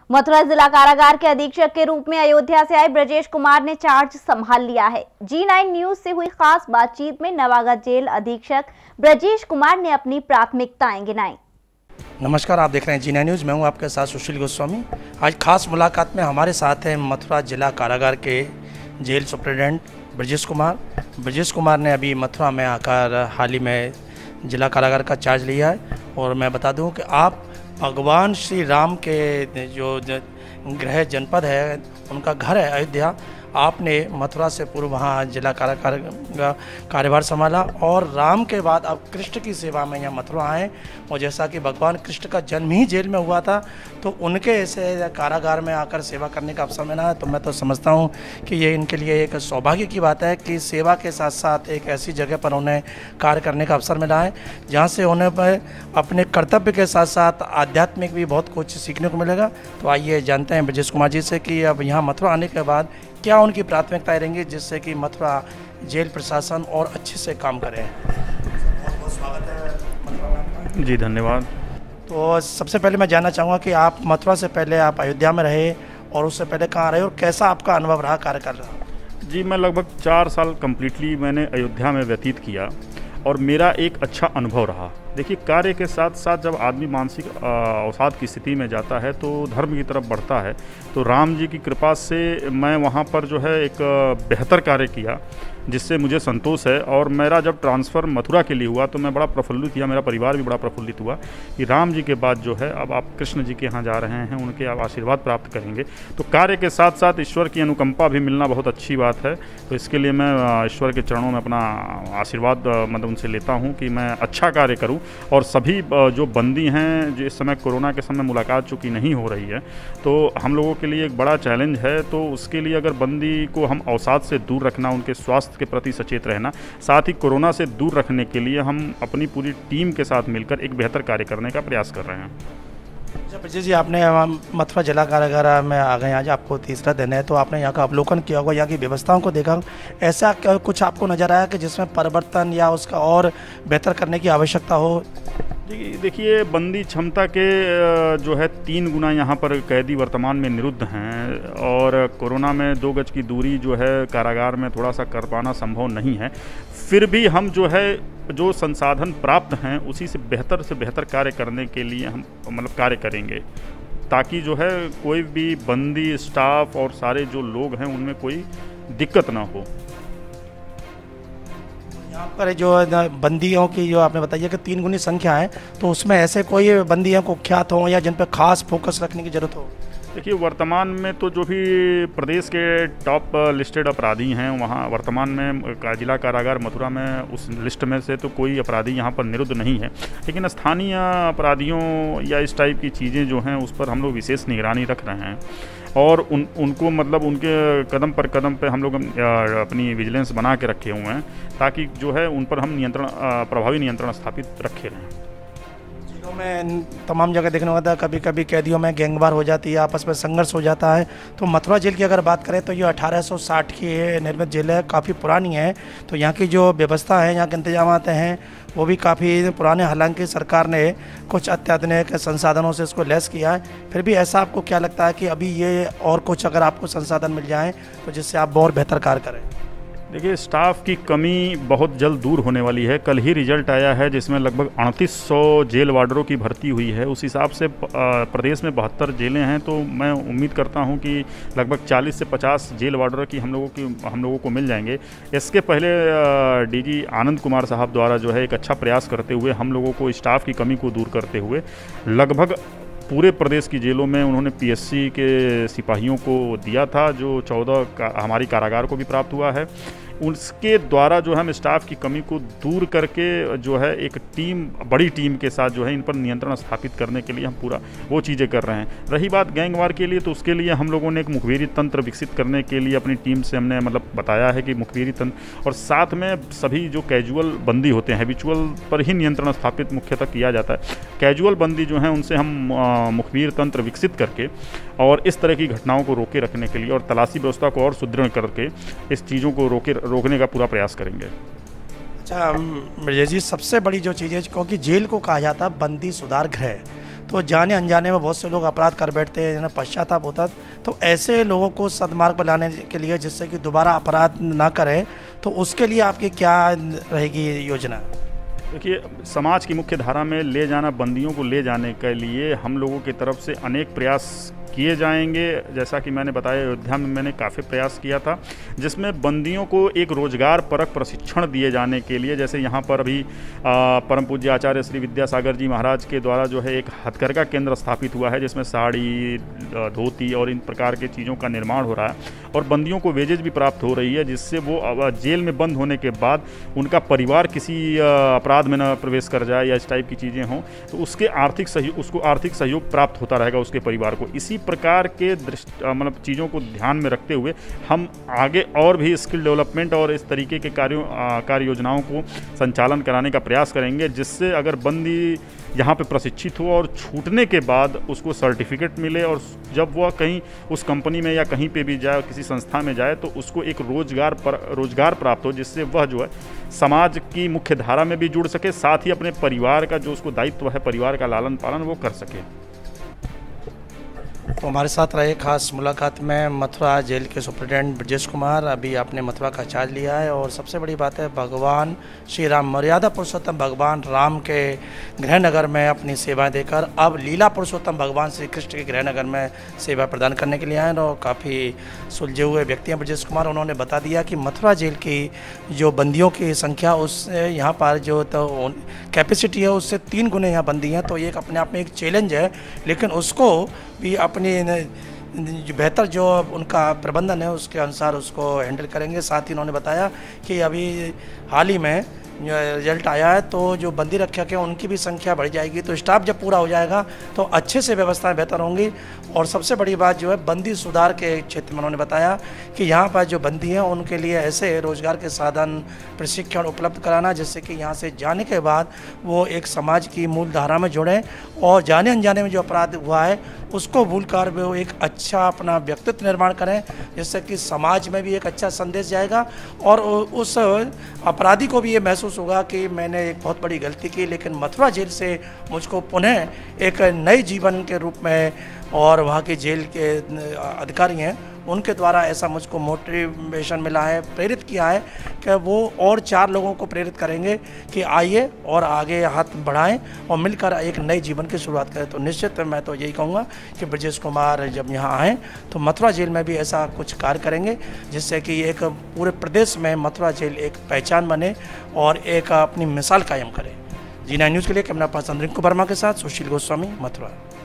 मथुरा जिला कारागार के अधीक्षक के रूप में अयोध्या से आए ब्रजेश कुमार ने चार्ज संभाल लिया है। G9 न्यूज से हुई खास बातचीत में नवागत जेल अधीक्षक ब्रजेश कुमार ने अपनी प्राथमिकताएं गिनाई। नमस्कार, आप देख रहे हैं G9 न्यूज। मैं हूं आपके साथ सुशील गोस्वामी। आज खास मुलाकात में हमारे साथ हैं मथुरा जिला कारागार के जेल सुप्रिटेंडेंट ब्रजेश कुमार। ब्रजेश कुमार ने अभी मथुरा में आकर हाल ही में जिला कारागार का चार्ज लिया है। और मैं बता दूं कि आप भगवान श्री राम के जो गृह जनपद है, उनका घर है अयोध्या, आपने मथुरा से पूर्व वहाँ जिला कारागार का कार्यभार संभाला और राम के बाद अब कृष्ण की सेवा में यहाँ मथुरा आए। और जैसा कि भगवान कृष्ण का जन्म ही जेल में हुआ था, तो उनके ऐसे कारागार में आकर सेवा करने का अवसर मिला है। तो मैं तो समझता हूँ कि ये इनके लिए एक सौभाग्य की बात है कि सेवा के साथ साथ एक ऐसी जगह पर उन्हें कार्य करने का अवसर मिला है जहाँ से उन्हें अपने कर्तव्य के साथ साथ आध्यात्मिक भी बहुत कुछ सीखने को मिलेगा। तो आइए जानते हैं ब्रजेश कुमार जी से कि अब यहाँ मथुरा आने के बाद क्या उनकी प्राथमिकताएं रहेंगी, जिससे कि मथुरा जेल प्रशासन और अच्छे से काम करे। बहुत बहुत स्वागत है। जी धन्यवाद। तो सबसे पहले मैं जानना चाहूँगा कि आप मथुरा से पहले आप अयोध्या में रहे और उससे पहले कहाँ रहे और कैसा आपका अनुभव रहा कार्य कर रहा? जी, मैं लगभग 4 साल कम्प्लीटली मैंने अयोध्या में व्यतीत किया और मेरा एक अच्छा अनुभव रहा। देखिए, कार्य के साथ साथ जब आदमी मानसिक अवसाद की स्थिति में जाता है तो धर्म की तरफ बढ़ता है। तो राम जी की कृपा से मैं वहाँ पर जो है एक बेहतर कार्य किया, जिससे मुझे संतोष है। और मेरा जब ट्रांसफ़र मथुरा के लिए हुआ तो मैं बड़ा प्रफुल्लित हुआ, मेरा परिवार भी बड़ा प्रफुल्लित हुआ कि राम जी के बाद जो है अब आप कृष्ण जी के यहाँ जा रहे हैं, उनके आप आशीर्वाद प्राप्त करेंगे। तो कार्य के साथ साथ ईश्वर की अनुकंपा भी मिलना बहुत अच्छी बात है। तो इसके लिए मैं ईश्वर के चरणों में अपना आशीर्वाद मतलब उनसे लेता हूँ कि मैं अच्छा कार्य करूँ। और सभी जो बंदी हैं, जो इस समय कोरोना के समय मुलाकात चूँकि नहीं हो रही है, तो हम लोगों के लिए एक बड़ा चैलेंज है। तो उसके लिए अगर बंदी को हम अवसाद से दूर रखना, उनके स्वास्थ्य के प्रति सचेत रहना, साथ ही कोरोना से दूर रखने के लिए हम अपनी पूरी टीम के साथ मिलकर एक बेहतर कार्य करने का प्रयास कर रहे हैं। ब्रजेश जी, आपने मथुरा जिला कारागार में आ गए, आज आपको तीसरा दिन है, तो आपने यहाँ का अवलोकन किया होगा, यहाँ की व्यवस्थाओं को देखा, ऐसा कुछ आपको नज़र आया कि जिसमें परिवर्तन या उसका और बेहतर करने की आवश्यकता हो? देखिए, बंदी क्षमता के जो है 3 गुना यहाँ पर कैदी वर्तमान में निरुद्ध हैं। और कोरोना में 2 गज की दूरी जो है कारागार में थोड़ा सा कर पाना संभव नहीं है। फिर भी हम जो है जो संसाधन प्राप्त हैं उसी से बेहतर कार्य करने के लिए हम मतलब कार्य करेंगे, ताकि जो है कोई भी बंदी, स्टाफ और सारे जो लोग हैं उनमें कोई दिक्कत ना हो। यहाँ पर जो बंदियों की जो आपने बताइए कि 3 गुनी संख्या है, तो उसमें ऐसे कोई बंदियों को कुख्यात हो या जिन पर खास फोकस रखने की जरूरत हो? देखिए, वर्तमान में तो जो भी प्रदेश के टॉप लिस्टेड अपराधी हैं, वहाँ वर्तमान में जिला कारागार मथुरा में उस लिस्ट में से तो कोई अपराधी यहाँ पर निरुद्ध नहीं है। लेकिन स्थानीय अपराधियों या इस टाइप की चीज़ें जो हैं उस पर हम लोग विशेष निगरानी रख रहे हैं। और उनको मतलब उनके कदम पर कदम पे हम लोग अपनी विजिलेंस बना के रखे हुए हैं, ताकि जो है उन पर हम प्रभावी नियंत्रण स्थापित रखे रहें। जेलों में तमाम जगह देखने को था, कभी कभी कैदियों में गैंगवार हो जाती है, आपस में संघर्ष हो जाता है। तो मथुरा जेल की अगर बात करें तो ये 1860 की निर्मित जेल है, काफ़ी पुरानी है। तो यहाँ की जो व्यवस्था है, यहाँ के इंतजाम हैं, वो भी काफ़ी पुराने। हालांकि सरकार ने कुछ अत्याधुनिक संसाधनों से इसको लैस किया है, फिर भी ऐसा आपको क्या लगता है कि अभी ये और कुछ अगर आपको संसाधन मिल जाएँ तो जिससे आप और बेहतर कार्य करें? देखिए, स्टाफ की कमी बहुत जल्द दूर होने वाली है। कल ही रिजल्ट आया है जिसमें लगभग 3800 जेल वार्डरों की भर्ती हुई है। उस हिसाब से प्रदेश में 72 जेलें हैं, तो मैं उम्मीद करता हूं कि लगभग 40 से 50 जेल वार्डर की हम लोगों को मिल जाएंगे। इसके पहले डीजी आनंद कुमार साहब द्वारा जो है एक अच्छा प्रयास करते हुए हम लोगों को स्टाफ की कमी को दूर करते हुए लगभग पूरे प्रदेश की जेलों में उन्होंने पीएससी के सिपाहियों को दिया था, जो 14 हमारी कारागार को भी प्राप्त हुआ है। उसके द्वारा जो हम स्टाफ की कमी को दूर करके जो है एक बड़ी टीम के साथ जो है इन पर नियंत्रण स्थापित करने के लिए हम पूरा वो चीज़ें कर रहे हैं। रही बात गैंगवार के लिए, तो उसके लिए हम लोगों ने एक मुखबिरी तंत्र विकसित करने के लिए अपनी टीम से हमने मतलब बताया है कि मुखबिरी तंत्र, और साथ में सभी जो कैजुअल बंदी होते हैं, हैबिचुअल पर ही नियंत्रण स्थापित मुख्यतः किया जाता है। कैजुअल बंदी जो हैं उनसे हम मुखबिर तंत्र विकसित करके और इस तरह की घटनाओं को रोके रखने के लिए और तलाशी व्यवस्था को और सुदृढ़ करके इस चीज़ों को रोकने का पूरा प्रयास करेंगे। अच्छा ब्रजेश जी, सबसे बड़ी जो चीज़ है, क्योंकि जेल को कहा जाता है बंदी सुधार गृह, तो जाने अनजाने में बहुत से लोग अपराध कर बैठते हैं, जिन्हें पश्चाताप होता है। तो ऐसे लोगों को सदमार्ग पर लाने के लिए, जिससे कि दोबारा अपराध ना करें, तो उसके लिए आपकी क्या रहेगी योजना? देखिए, समाज की मुख्य धारा में ले जाना, बंदियों को ले जाने के लिए हम लोगों की तरफ से अनेक प्रयास किए जाएंगे। जैसा कि मैंने बताया, अयोध्या में मैंने काफ़ी प्रयास किया था, जिसमें बंदियों को एक रोजगार परक प्रशिक्षण दिए जाने के लिए, जैसे यहाँ पर अभी परम पूज्य आचार्य श्री विद्यासागर जी महाराज के द्वारा जो है एक हथकरघा केंद्र स्थापित हुआ है, जिसमें साड़ी, धोती और इन प्रकार के चीज़ों का निर्माण हो रहा है और बंदियों को वेजेज भी प्राप्त हो रही है, जिससे वो जेल में बंद होने के बाद उनका परिवार किसी अपराध में न प्रवेश कर जाए या इस टाइप की चीज़ें हों, तो उसको आर्थिक सहयोग प्राप्त होता रहेगा उसके परिवार को। इसी प्रकार के मतलब चीज़ों को ध्यान में रखते हुए हम आगे और भी स्किल डेवलपमेंट और इस तरीके के कार्य योजनाओं को संचालन कराने का प्रयास करेंगे, जिससे अगर बंदी यहाँ पे प्रशिक्षित हो और छूटने के बाद उसको सर्टिफिकेट मिले और जब वह कहीं उस कंपनी में या कहीं पे भी जाए, किसी संस्था में जाए, तो उसको एक रोजगार प्राप्त हो, जिससे वह जो है समाज की मुख्य धारा में भी जुड़ सके, साथ ही अपने परिवार का जो उसको दायित्व है, परिवार का लालन पालन वो कर सके। तो हमारे साथ रहे खास मुलाकात में मथुरा जेल के सुप्रिटेंडेंट ब्रजेश कुमार। अभी आपने मथुरा का चार्ज लिया है और सबसे बड़ी बात है, भगवान श्री राम, मर्यादा पुरुषोत्तम भगवान राम के गृहनगर में अपनी सेवा देकर अब लीला पुरुषोत्तम भगवान श्री कृष्ण के गृहनगर में सेवा प्रदान करने के लिए आए और काफ़ी सुलझे हुए व्यक्ति हैं ब्रजेश कुमार। उन्होंने बता दिया कि मथुरा जेल की जो बंदियों की संख्या, उससे यहाँ पर जो तो कैपेसिटी है उससे 3 गुने यहाँ बंदी हैं, तो ये अपने आप में एक चैलेंज है, लेकिन उसको भी अपनी बेहतर जो उनका प्रबंधन है उसके अनुसार उसको हैंडल करेंगे। साथ ही उन्होंने बताया कि अभी हाल ही में रिजल्ट आया है, तो जो बंदी रक्षक हैं उनकी भी संख्या बढ़ जाएगी, तो स्टाफ जब पूरा हो जाएगा तो अच्छे से व्यवस्थाएं बेहतर होंगी। और सबसे बड़ी बात जो है, बंदी सुधार के क्षेत्र में उन्होंने बताया कि यहाँ पर जो बंदी हैं उनके लिए ऐसे रोजगार के साधन, प्रशिक्षण उपलब्ध कराना, जिससे कि यहाँ से जाने के बाद वो एक समाज की मूल धारा में जुड़ें और जाने अनजाने में जो अपराध हुआ है उसको भूलकर वो एक अच्छा अपना व्यक्तित्व निर्माण करें, जिससे कि समाज में भी एक अच्छा संदेश जाएगा और उस अपराधी को भी ये महसूस होगा कि मैंने एक बहुत बड़ी गलती की, लेकिन मथुरा जेल से मुझको पुनः एक नए जीवन के रूप में, और वहाँ के जेल के अधिकारी हैं उनके द्वारा ऐसा मुझको मोटिवेशन मिला है, प्रेरित किया है कि वो और 4 लोगों को प्रेरित करेंगे कि आइए और आगे हाथ बढ़ाएं और मिलकर एक नए जीवन की शुरुआत करें। तो निश्चित मैं तो यही कहूँगा कि ब्रजेश कुमार जब यहाँ आएँ तो मथुरा जेल में भी ऐसा कुछ कार्य करेंगे, जिससे कि एक पूरे प्रदेश में मथुरा जेल एक पहचान बने और एक अपनी मिसाल कायम करे। जी9 न्यूज़ के लिए कैमरा पर्सन रिंकू वर्मा के साथ सुशील गोस्वामी, मथुरा।